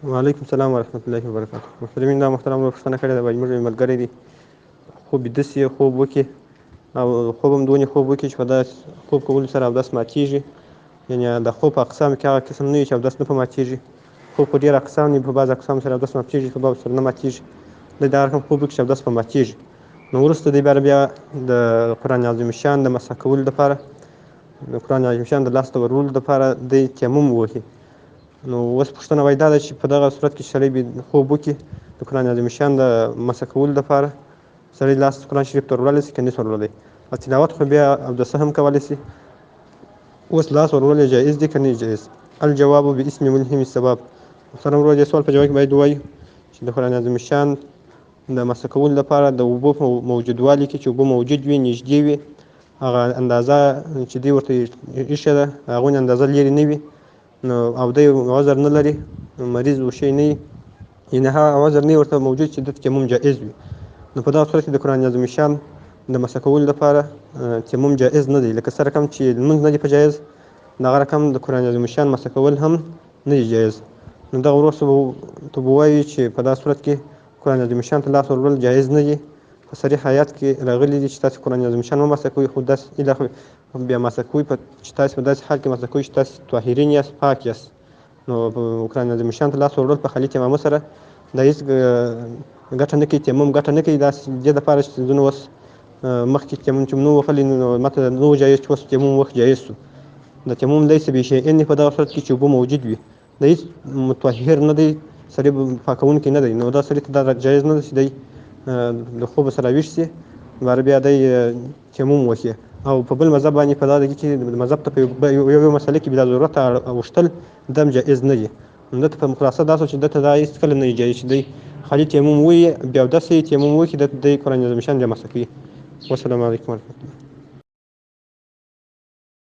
وعلیکم السلام ورحمة الله وبرکاته. محترمین دا محترم ورور پوښتنه کړې ده، وایي زموږ یو ملګری دی خوب ویده سي، خوب وکړي او خوب هم دونې خوب وکړي چې په داسې خوب کولو سره اودس ماتېږي. یعنې د خوب په اقسامو کې هغه قسم نه وي چې اودس نه په ماتېږي. خوب په ډېر اقسام دي، په بعضو اقسامو سره اودس ماتېږي، په بعضو سره نه ماتېږي. دی دا رقم خوب وکړي چې اودس په ماتېږي. نو وروسته دی بیا د قرآن عظیم الشان د مسح کولو دپاره، د قرآن عظیم الشان د لاس ته ورولو دپاره دی تیمم ووهي. نو اوس پوښتنه وایي دا ده چې په دغه صورت کې چې سړی خوب وکړي د قرآن عظیم الشان د مسح کولو دپاره سړی لاس قرآن شریف ته وروړلی سي که نسي وروړلی. او تلاوت خو بیا اودسه هم کولی سي. اوس لاس ورول جایز دي که نه جایز؟ الجواب باسم ملهم الثواب. محترم ورور دې سوال په جواب کې باید ووایو چې د قرآن عظیم الشان د مسح کولو لپاره د اوبو په موجودوالي کې چې اوبه موجود وي، نږدې وي، هغه اندازه چې دوی ورته ایښې ده هغونې اندازه لرې نه وي، نو او دی عذر نه لري، مریض و شی نه وي، یعنې هغه عذر نه وي ورته موجود چې ده ته تیمم جایز وي، نو په دغه صورت کې د قرآن عظیم الشان د مسح کولو لپاره تیمم جایز نه دی. لکه څه رقم چې لمونځ نه دی په جایز، دغه رقم د قرآن عظیم الشان مسح کول هم نه دی جایز. نو دغه ورور ته به ووایو چې په دغه صورت کې قرآن عظیم الشان ته لاس ورول جایز نه دي. په صریح آیات کې راغلي دي چې تاسې قرآن عظیم الشان ومسح کوئ، خو داسې بیا مسح کوئ چې تاسې په داسې حال کې مسح کوئ چې تاسې طاهرین یاست، پاک یاست. نو قرآن عظیم الشان ته لاس ورول په خالي تیمامه سره دا هېڅ ګټه نه کوي، تیمم ګټه نه کوي. داسې دې دپاره چې ځینو اوس مخکې تیمم چې نه وهلی نو ماته نه و جایز چې اوس تیمم وخت جایز سو. د تیمم لیس بشیئن په دغه صورت کې چې اوبه موجود وي، د هېڅ مطهر نه دی، سړی پاکوونکی نه دی. نو دا سړي ته دا جایز نه ده چې دی د خوبه سره ویښ سي، بیا دی تیمم وکړي. او په بل مذهب باندې په دغه کې مذهب ته په یو مسله کې بلا ضرورت اوښتل دا هم جایز نه دي. نو ده ته په خلاصه دا شوه چې ده ته دا هېڅکله نه وي جایز چې دی خالي تیمم ووایي، بیا اودس یې تیمم وکړي، دی قرآن عظیم الشان بیا مسح کوي. والسلام علیکم ورحمة الله.